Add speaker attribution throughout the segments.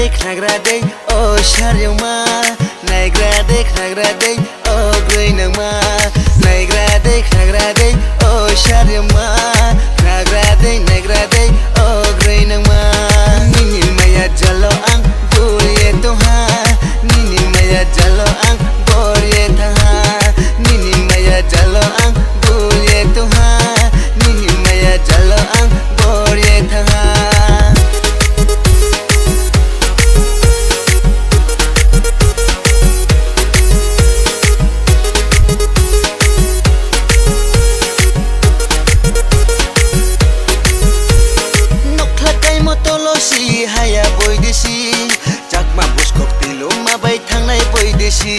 Speaker 1: देख्नाग्रादै ओ शर्यमा नायग्रा देख्नाग्रादै ओ ग्रैनङमा नायग्रा देख्नाग्रादै ओ शर्यमा नायग्रादै ओ ग्रैनङमा निनि माया जलो आं बुरिए तोहा निनि माया जलो आं बोरिए थाहा निनि माया जलो आं बुरिए तोहा निनि माया जलो आं बोरिए थाहा haya boy desi chakma buskok tilo mabai thangnai boy desi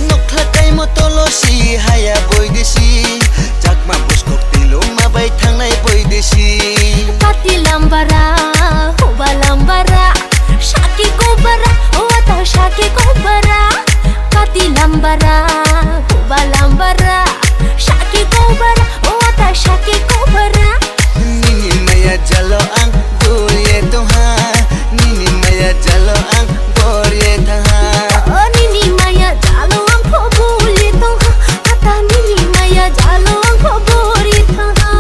Speaker 1: nokhlakai motolosi haya boy desi chakma buskok tilo mabai thangnai boy desi
Speaker 2: pati lambara hoba lambara shaki gobara wata shaki gobara pati lambara hoba lambara shaki gobara wata shaki gobara
Speaker 1: nini maya jalo ang buriye toha nini maya jalo ang buriye taha
Speaker 2: nini maya jalo ang buriye toha ata nini maya jalo ang buriye taha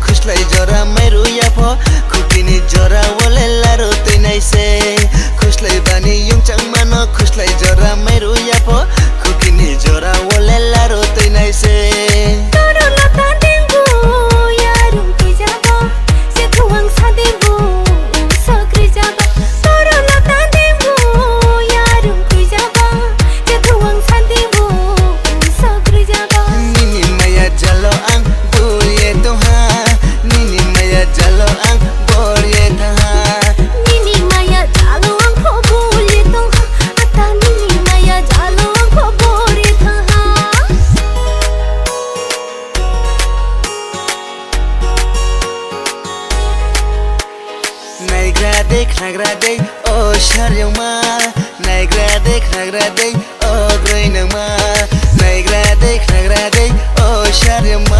Speaker 1: खुशलाई जरा मेरो याफो खुकिनी जरा वले लारो तैनाइ से खुशलाई बानी युङचाङ मान खुशलाई जरा मेरो याफो खुकिनी जरा वले लारो तैनाइ से
Speaker 2: toro lata dengu yarum kijaba se thuang sadebu sakri jaba toro lata dengu yarum kijaba se thuang sadebu sakri jaba
Speaker 1: nini maya jalo ang buriye toha nini maya jalo ang buriye taha
Speaker 2: nini maya jalo ang buriye toha ata nini maya jalo ang buriye taha
Speaker 1: नायग्रा देख्नाग्रादै ओ शर्यमा नायग्रा देख्नाग्रादै ओ ग्रैनङमा नायग्रा देख्नाग्रादै ओ शर्यमा